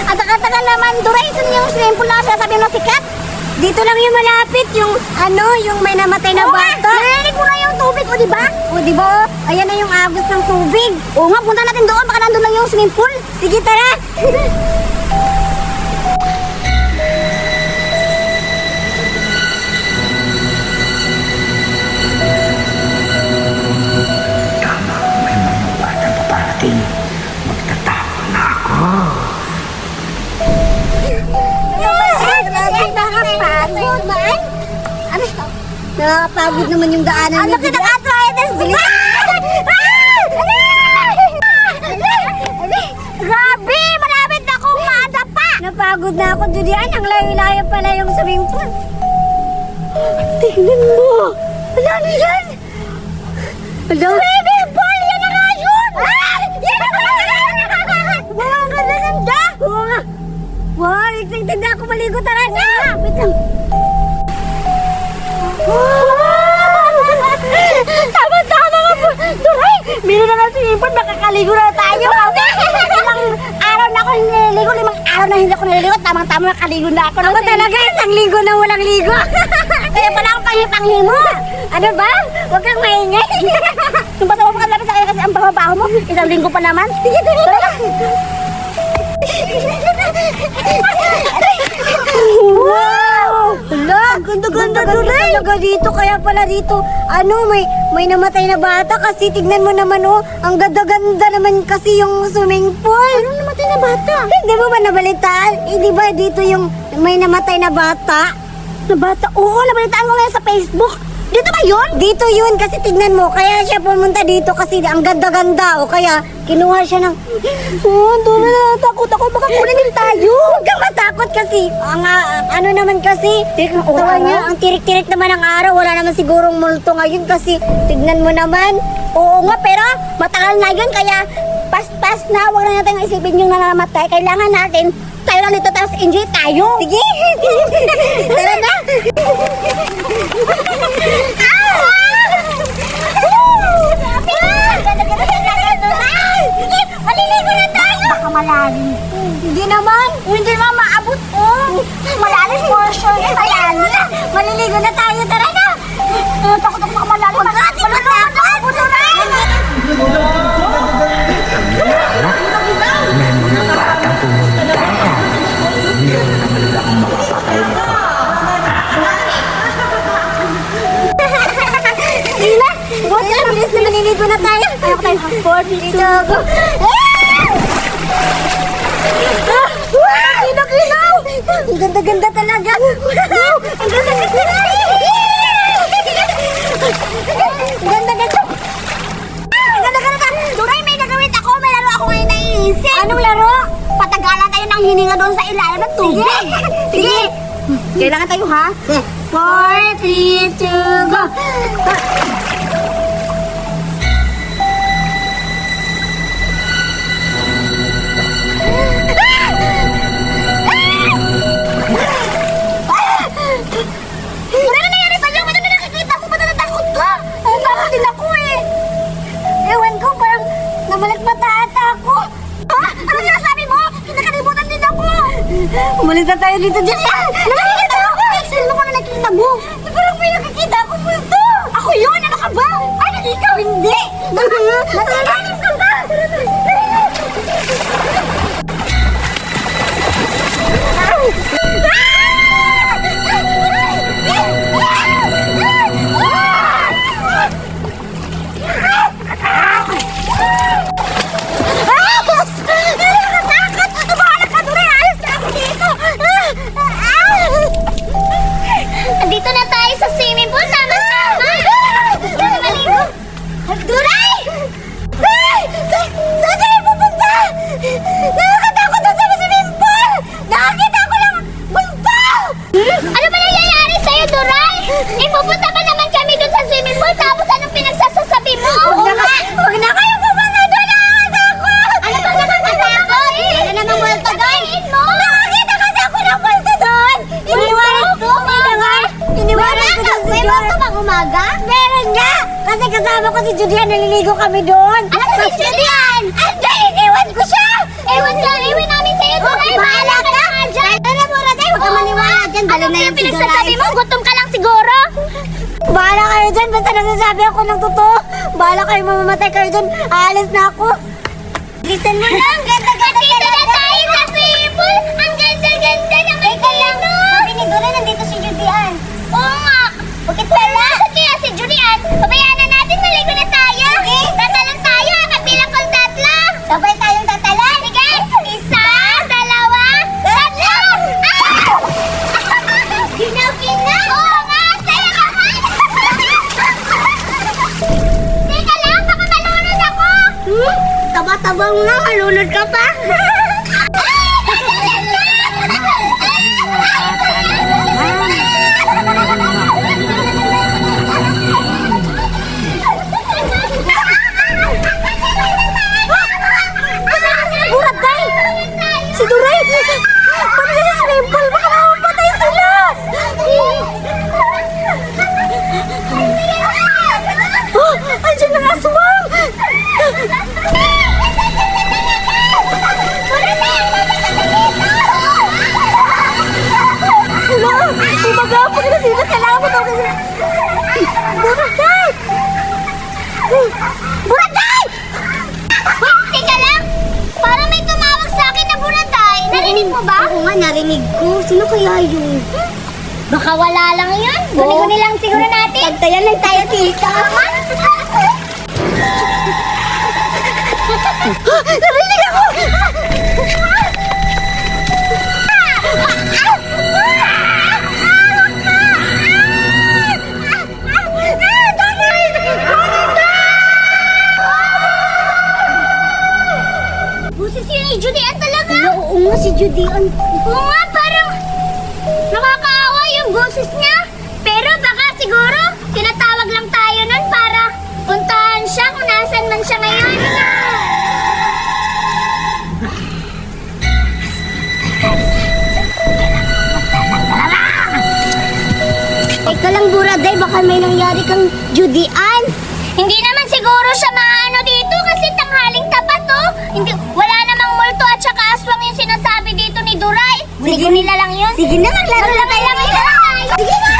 Ang tagal-tagal naman, Duray, saan yung swimming pool na sabi mo sikat? Dito lang yung malapit, yung yung may namatay na bata. Narinig mo na yung tubig, o diba? O diba? Ayan na yung agos ng tubig. Oo nga, punta natin doon, baka nandun lang yung swimming pool. Sige, tara. Tama, may mga batang paparating. Magtatapon na ako. Grabe, nakapagod. Ano? Nakakapagod naman yung daanan Ano niya. ka naka-arthritis? Bilis! Grabe! Malapit na akong madapa! Napagod na ako, Julian. Ang layo-layo pala yung swimming pool. Tingnan mo. Wala na yan. Wala. Swimming pool! Yan na nga yun! Yan na nga yun! Wow, ang ganda-ganda. Oo nga. Wow, excited na ako maligo. Tara na. Wait lang. Tama-tama nga po! Duray! Meron na nga swimming pool, makakaligo na tayo! Ilang araw na ako nililigo, 5 araw na hindi ako nililigo, tamang-tama nakaligo na ako. Ako talaga, isang linggo na walang ligo. Kaya pala akong panghi-panghi mo! Ano ba? Huwag kang maingay. Kung basta mo makalapit sa akin kasi ang baho-baho mo, 1 linggo pa naman. Sige, tara! Wow! Hala, ang ganda-ganda talaga dito. Kaya pala dito, may namatay na bata kasi tignan mo naman ang ganda-ganda naman kasi yung swimming pool. Ano namatay na bata? Hindi mo ba nabalitaan? Di ba dito yung may namatay na bata? Na bata? Oo, nabalitaan ko ngayon sa Facebook. Dito ba yun? Dito yun kasi tignan mo, kaya siya pumunta dito kasi ang ganda-ganda o kaya kinuha siya ng... Doon na takot ako, baka kunin tayo. Huwag kang matakot kasi, ano naman kasi, tawa niya, ang tirik-tirik naman ang araw, wala naman sigurong multo ngayon kasi tignan mo naman. Oo nga, pero matagal na yun, kaya pas-pas na, huwag na natin isipin yung nanamatay. Kailangan natin tayo lang dito, tapos enjoy tayo. Sige, tara na. Maliligo na tayo! Baka malalim. Hindi naman. Hindi naman maabot ko. Malalim portion. Malalim. Maliligo na tayo, tara na. Takot ako baka malalim. Magkati pa maabot na. May mga batang pumunta. Meron naman nila akong makapatay nito. Sila, huwag ka, bilis na maliligo na tayo. Ayaw tayo. 4, 3, 2, go. Kinaw! Ang ganda-ganda talaga. Ang ganda-ganda! Ang ganda-ganda. Ang ganda-ganda! Duray, may gagawin ako. May laro ako ngayon naiisip. Anong laro? Patagalan tayo ng hininga doon sa ilalim ng tubig. Sige. Kailangan tayo, ha? 4, 3, 2, go. Ano na nangyari sa'yo? Ano na nakikita ko? Ba't natatakot ka? Takot din ako eh. Ewan ko, parang namalikmata ata ako. Ha? Ano sinasabi mo? Nakalimutan din ako. Umalis na tayo dito, Julian. Nakikita ako. Sino mo na nakikita mo? Parang may nakikita ako multo. Ako yun? Ano ka ba? Ay, ikaw hindi. Nakakalim ka ba? Andito na tayo sa swimming pool. Tama-tama. Gusto na maligo. Duray! Duray! Saan tayo pupunta? Nakakatakot doon sa swimming pool! Nakakita ko lang multo! Ano ba nangyayari sa'yo, Duray? Pupunta pa naman kami doon sa swimming pool, tapos anong pinagsasasabi mo? Huwag na kayo pupunta doon. Nakakatakot. Ano ba nakakatakot? Ano namang multo doon? Nakakita kasi ako ng multo doon. Iniwanan ko. Iniwanan ko doon si May Julian. multo bang umaga? Meron nga. Kasi kasama ko si Julian. Naliligo kami doon. Ano si Julian? Anday, iniwan ko siya. Ewan namin sa'yo, Duray. Bahala yan, bala Ano na yan yung pinagsasabi mo? Gutom ka lang siguro? Bahala kayo dyan, basta nagsasabi ako ng totoo. Bahala kayo, mamamatay kayo dyan. Aalis na ako. Listen mo na, ang ganda-ganda Nandito na tayo sa swimming pool! Ang ganda-ganda naman dito! Sabi ni Dora, nandito si Judian. Oo nga! Bakit pala? Bakit kaya si Julian? Pabayaan na natin, maligo na tayo! Tatalang tayo, kabilang kong tatlo! Sabay tayong tatala. Sige! Isa, dalawa, tatlo! Ah! Ginaw-ginaw. Oo nga! Saya naman! Teka lang, baka malunod ako! Taba-tabang na, malunod ka pa. Buratay! Si Duray! Paano na si Dimple? Baka mapapatay sila! Oh! Andiyan na nga aswang! Wala! Umagapag na sila! Kailangan mo tawagin sila! Buratay! Buratay! Teka lang! Parang may tumawag sa akin na buraday. Narinig mo ba? Oo nga, narinig ko. Sino kaya yun? Baka wala lang yun. Guni-guni lang siguro natin. Pagtayan lang tayo, tita. Narinig ako! Busis yun ni Julian talaga. Oo nga, si Judian. Oo nga, parang nakakaawa yung boses niya. Pero baka siguro tinatawag lang tayo nun para puntahan siya kung nasan man siya ngayon. Teka lang, Buraday, baka may nangyari kang Judian. Hindi naman siguro siya maano dito kasi tanghaling tapat oh. Hindi, wala namang multo at saka aswang yung sinasabi dito ni Duray. Sige nila lang yun. Sige na, maglaro na tayo. Sige na!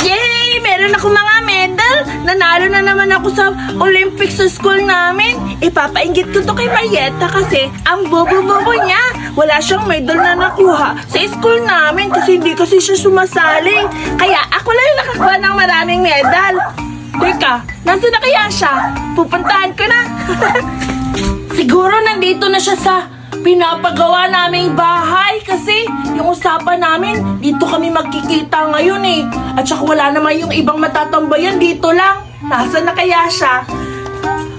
Yay! Meron ako mga medal! Nanalo na naman ako sa Olympics sa school namin. Ipapainggit ko to kay Marietta kasi ang bobo-bobo niya. Wala siyang medal na nakuha sa school namin kasi hindi kasi siya sumasali. Kaya ako lang yung nakakuha ng maraming medal. Teka, nasa na kaya siya? Pupuntahan ko na. Siguro nandito na siya sa pinapagawa naming bahay kasi yung usapan namin, dito kami magkikita ngayon eh. At saka wala naman yung ibang matatambayan, dito lang. Nasaan na kaya siya?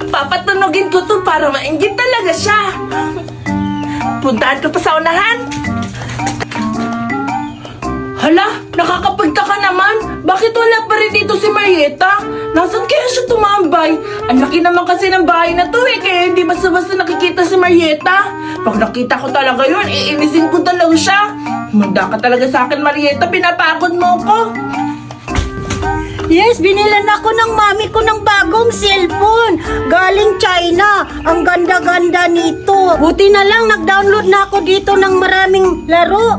Papatunogin ko to para mainggit talaga siya. Puntahan ko pa sa unahan. Hala, nakakapagtaka naman. Bakit wala pa rin dito si Marietta? Nasaan kaya siya tumambay? Ang laki naman kasi ng bahay na to eh, kaya hindi basta-basta nakikita si Marietta. Pag nakita ko talaga yun, iinisin ko talaga siya. Manda ka talaga sa akin, Marietta. Pinapagod mo ko. Yes, binilan ako ng mami ko ng bagong cellphone. Galing China. Ang ganda-ganda nito. Buti na lang nag-download na ako dito ng maraming laro.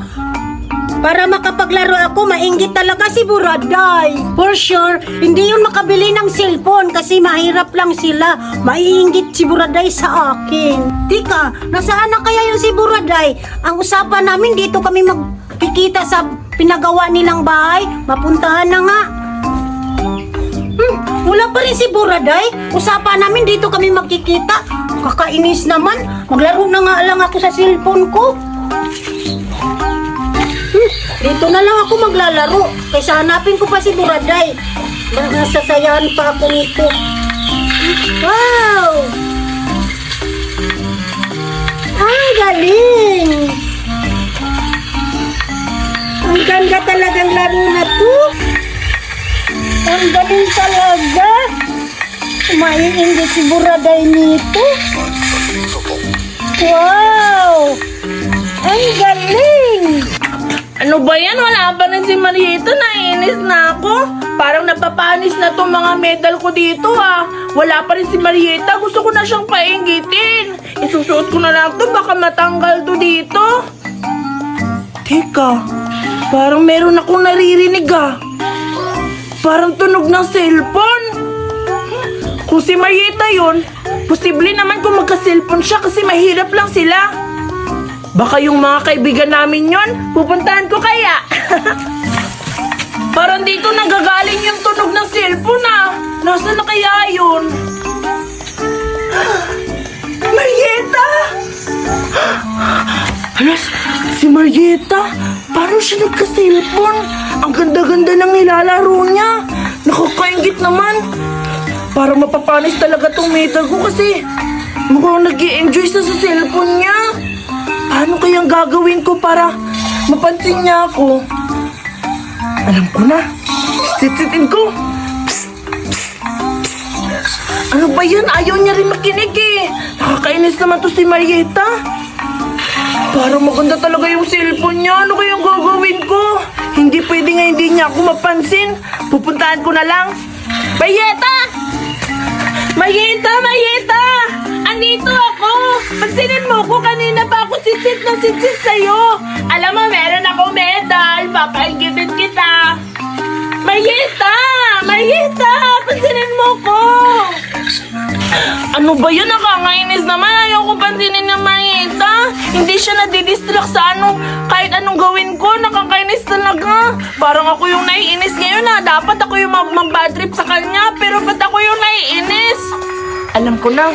Para makapaglaro ako, mainggit talaga si Buraday. For sure, hindi yun makabili ng cellphone kasi mahirap lang sila. Maiinggit si Buraday sa akin. Tika, nasaan na kaya yung si Buraday? Ang usapan namin, dito kami magkikita sa pinagawa nilang bahay. Mapuntahan na nga. Wala pa rin si Buraday. Usapan namin, dito kami magkikita. Kakainis naman. Maglaro na nga lang ako sa cellphone ko. Dito na lang ako maglalaro. Kaysa hanapin ko pa si Buraday. Nasasayahan pa ako nito. Wow! Ang galing! Ang ganda talagang laro na to. Ang galing talaga. Maiinggit si Buraday nito. Wow! Ang galing! Ano ba yan? Wala pa rin si Marieta. Nainis na ako. Parang napapanis na tong mga medal ko dito ah. Wala pa rin si Marieta. Gusto ko na siyang painggitin. Isusuot ko na lang to. Baka matanggal to dito. Teka. Parang meron akong naririnig ah. Parang tunog ng cellphone. Kung si Marieta yun, posible naman kung magka-cellphone siya kasi mahirap lang sila. Baka yung mga kaibigan namin yon, pupuntahan ko kaya. Parang dito nanggagaling yung tunog ng cellphone ah. Nasaan na kaya yun? Marieta! Alas, si Marieta, paano siya nagka-cellphone? Ang ganda-ganda ng nilalaro niya. Nakakaingit naman. Parang mapapanis talaga tong medal ko kasi mukhang nag-i-enjoy sa cellphone niya. Paano kayang gagawin ko para mapansin niya ako? Alam ko na. Sitsitin ko. Psst, psst, psst. Ano ba yan? Ayaw niya rin makinig eh. Nakakainis naman to si Marieta. Parang maganda talaga yung cellphone niya. Ano kayang gagawin ko? Hindi pwede nga hindi niya ako mapansin. Pupuntahan ko na lang. Marieta! Marieta! Marieta! Andito ako! Pansinin mo ko, kanina pa ako sitsit na sitsit sa'yo. Alam mo, meron ako medal. Papainggitin kita. Marieta! Marieta! Pansinin mo ko! Ano ba yun? Nakangainis naman. Ayaw ko pansinin ng Marieta. Hindi siya nadidistract sa kahit anong gawin ko. Nakakainis talaga. Parang ako yung naiinis ngayon ha. Dapat ako yung mag-bad trip sa kanya. Pero ba't ako yung naiinis? Alam ko na.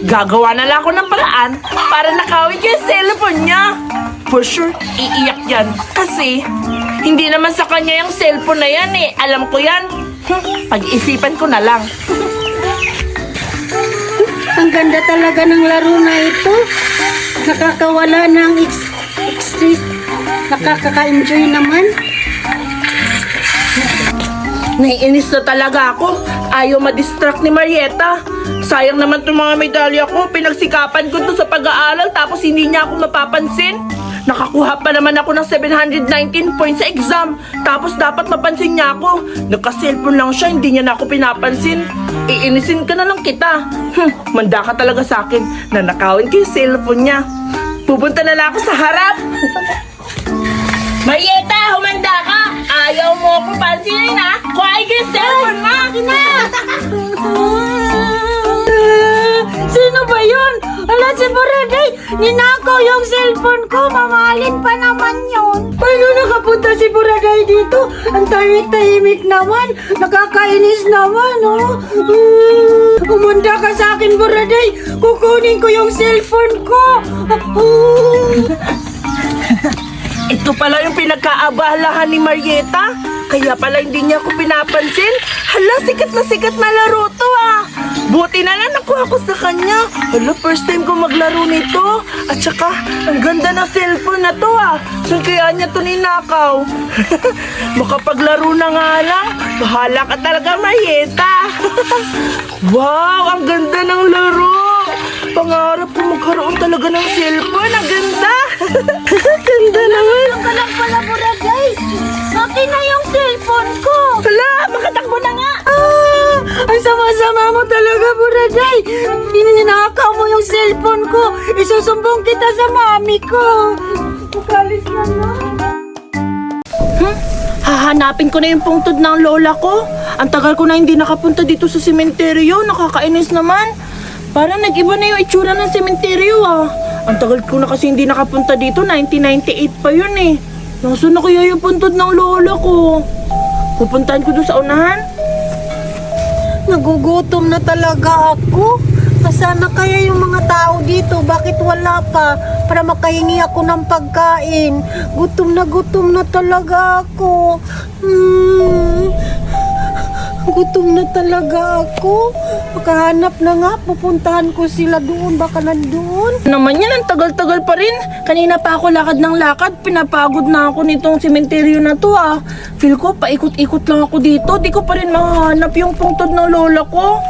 Gagawa na lang ako ng paraan para nakawin ko yung cellphone niya. For sure, iiyak yan. Kasi, hindi naman sa kanya yung cellphone na yan eh. Alam ko yan. Pag-isipan ko na lang. Ang ganda talaga ng laro na ito. Nakakawala ng stress. Nakaka-enjoy naman. Naiinis na talaga ako. Ayaw ma-distract ni Marieta. Sayang naman itong mga medalya ko. Pinagsikapan ko to sa pag-aaral tapos hindi niya ako mapapansin. Nakakuha pa naman ako ng 719 points sa exam. Tapos dapat mapansin niya ako. Nagka-cellphone lang siya, hindi niya na ako pinapansin. Iinisin ka na lang kita. Manda ka talaga sa akin. Nanakawin ko yung cellphone niya. Pupunta na lang ako sa harap. Marieta, humanda ka! Ayaw mo akong pansinin ha? Kuhain ko yung cellphone mo! Sino ba yun? Ala, si Buraday! Ninakaw yung cellphone ko! Mamahalin pa naman yun! Paano nakapunta si Buraday dito? Ang tahimik-tahimik naman! Nakakainis naman, oh! Umunda ka sa akin, Buraday! Kukunin ko yung cellphone ko! Ito pala yung pinagkaabalahan ni Marieta. Kaya pala hindi niya ako pinapansin. Hala, sikat na laro to ah. Buti na lang nakuha ko sa kanya. Hala, first time ko maglaro nito. At saka, ang ganda ng cellphone na to ah. Saan kaya niya to ninakaw? Makapaglaro na nga lang. Bahala ka talaga, Marieta. Wow, ang ganda ng laro. Pangarap ko magkaroon talaga ng cellphone. Ang ganda. Ganda naman. Ano ka lang pala, Buraday? Akin na yung cellphone ko! Hala, makatakbo na nga. Ang sama-sama mo talaga, Buraday! Ninakaw mo yung cellphone ko! Isusumbong kita sa mami ko! Ugalis na na! Hahanapin ko na yung pungtod ng lola ko. Ang tagal ko na hindi nakapunta dito sa sementeryo. Nakakainis naman. Parang nag-iba na yung itsura ng sementeryo ah. Ang tagal ko na kasi hindi nakapunta dito. 1998 pa yun eh. Nasaan na kaya yung puntod ng lola ko? Pupuntahan ko doon sa unahan. Nagugutom na talaga ako. Nasaan na kaya yung mga tao dito? Bakit wala pa? Para makahingi ako ng pagkain. Gutom na talaga ako. Gutom na talaga ako. Makahanap na nga, pupuntahan ko sila doon, baka nandoon. Naman yan, ang tagal-tagal pa rin. Kanina pa ako lakad ng lakad, pinapagod na ako nitong sementeryo na to ah. Feel ko, paikot-ikot lang ako dito. Di ko pa rin mahanap yung pungtod ng lola ko.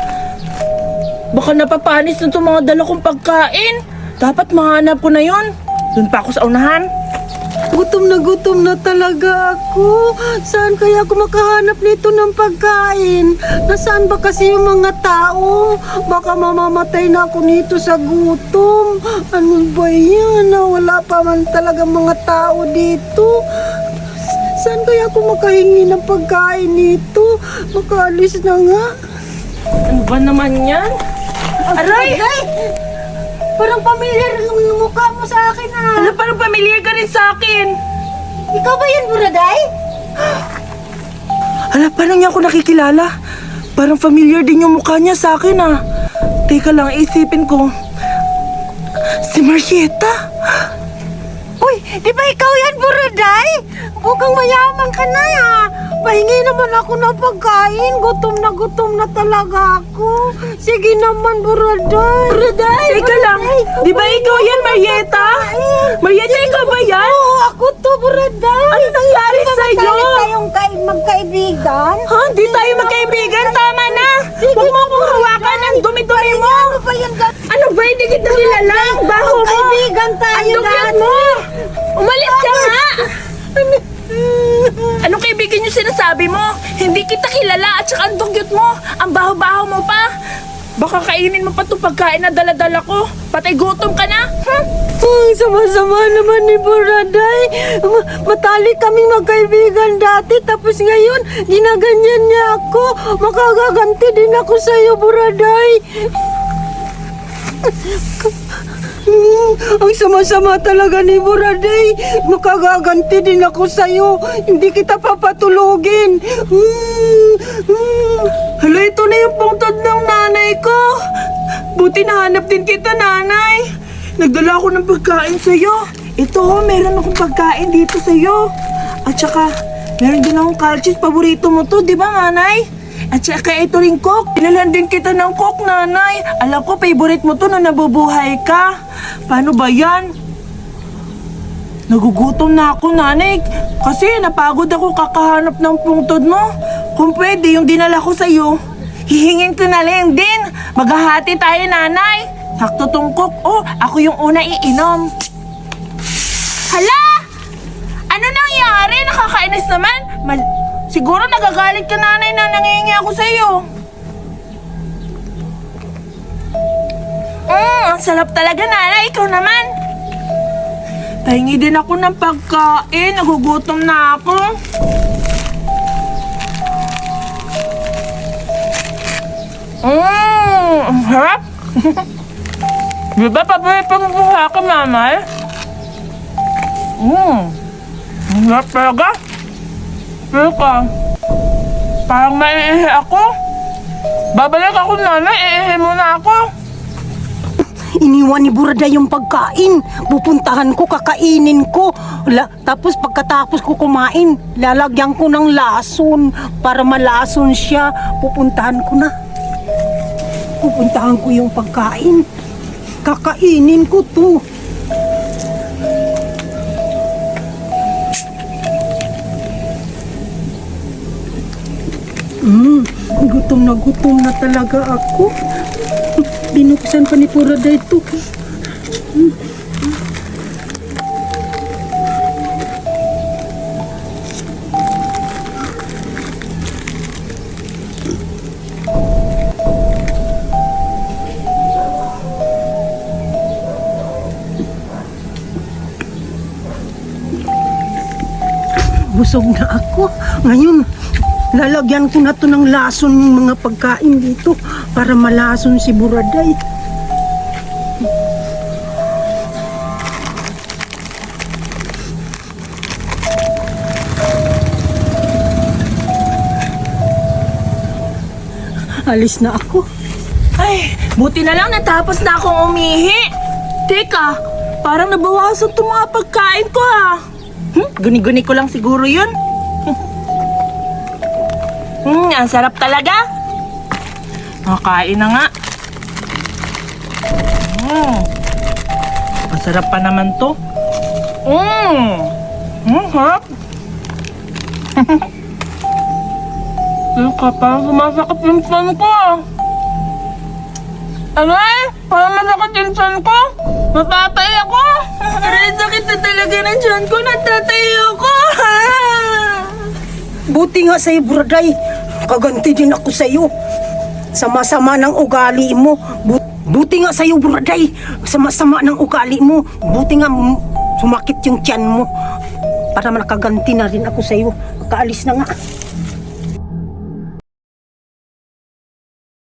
Baka napapanis na itong mga dala kong pagkain. Dapat mahanap ko na yon. Doon pa ako sa unahan. Gutom na talaga ako. Saan kaya ako makahanap nito ng pagkain? Nasaan ba kasi yung mga tao? Baka mamamatay na ako nito sa gutom. Ano ba yan? Wala pa man talaga mga tao dito. Saan kaya ako makahingi ng pagkain nito? Makaalis na nga. Ano ba naman yan? Aray! Parang pamilyar yung mukha mo sa akin ah. Ano, parang pamilyar ka rin sa akin. Ikaw ba yun, Buraday? Hala, parang niya ako nakikilala. Parang familiar din yung mukha niya sa akin ah. Teka lang, isipin ko. Si Marieta? Uy, di ba ikaw yan, Buraday? Mukhang mayaman ka na ah. Pahingi naman ako ng pagkain. Gutom na talaga ako. Sige naman, Buraday. Buraday! Teka lang, di ba ikaw yan, Marieta? Marieta, ikaw ba yan? Oo, ako to, Buraday. Ano nangyari sa'yo? tayong magkaibigan? Ha? Di tayo magkaibigan? Tama na! Huwag mo akong hawakan ang dumi-dumi mo! Ano ba yan? Ano ba? Hindi kita kilala! Ang baho mo! Kaibigan tayo Ang dugyot dati. mo! Umalis ka nga! Anong kaibigan yung sinasabi mo? Hindi kita kilala at saka ang dugyot mo! Ang baho-baho mo pa! Baka kainin mo pa itong pagkain na dala-dala ko. Patay gutom ka na. Sama-sama naman ni Buraday. Matalik kaming magkaibigan dati. Tapos ngayon, ginaganyan niya ako. Makagaganti din ako sa iyo, Buraday. Ang sama-sama talaga ni Buraday. Makagaganti din ako sa iyo. Hindi kita papatulogin. Hala, ito na yung pungtod ng nanay ko. Buti nahanap din kita, nanay. Nagdala ako ng pagkain sa'yo. Ito, meron akong pagkain dito sa'yo. At saka, meron din akong calcium. Paborito mo to, di ba, nanay? At saka ito rin, Coke. Pinalan din kita ng Coke, nanay. Alam ko, favorite mo to nung nabubuhay ka. Paano ba yan? Nagugutom na ako, nanay. Kasi napagod ako kakahanap ng pungtod mo. Kung pwede, yung dinala ko sa'yo, hihingin ko na lang din. Maghahati tayo, nanay. Sakto tong Coke. Oh, ako yung una iinom. Hala! Ano nangyari? Nakakainis naman. Siguro nagagalit ka, nanay, na nangingi ako sa'yo. Ang sarap talaga, nanay. Ikaw naman. Pahingi din ako ng pagkain. Nagugutom na ako. Ang harap. Di ba paborito mo po sa akin, nanay? Ang harap talaga. Teka, parang maiihi ako. Babalik ako, nanay. Iihi muna ako. Iniwan ni Buraday yung pagkain. Pupuntahan ko, kakainin ko. Tapos pagkatapos ko kumain, lalagyan ko ng lason para malason siya. Pupuntahan ko yung pagkain. Kakainin ko to. Gutom na talaga ako. Binuksan pa ni Buraday ito. Busog na ako. Ngayon, lalagyan ko na to ng lason yung mga pagkain dito para malason si Buraday. Alis na ako. Ay, buti na lang natapos na akong umihi. Teka, parang nabawasan itong mga pagkain ko ha. Guni-guni ko lang siguro yun. Ang sarap talaga. Makain na nga. Masarap pa naman to. Harap. Parang sumasakit yung tiyan ko. Aray, parang masakit yung tiyan ko. Matatay ako. Aray, sakit na talaga ng tiyan ko. Natatay ako. Buti nga sa'yo, Buraday. Kaganti din ako sa'yo. Sama-sama ng ugali mo. Buti nga sa'yo, Buraday. Sama-sama ng ugali mo. Buti nga sumakit yung tiyan mo. Para malakaganti na rin ako sa'yo. Makaalis na nga.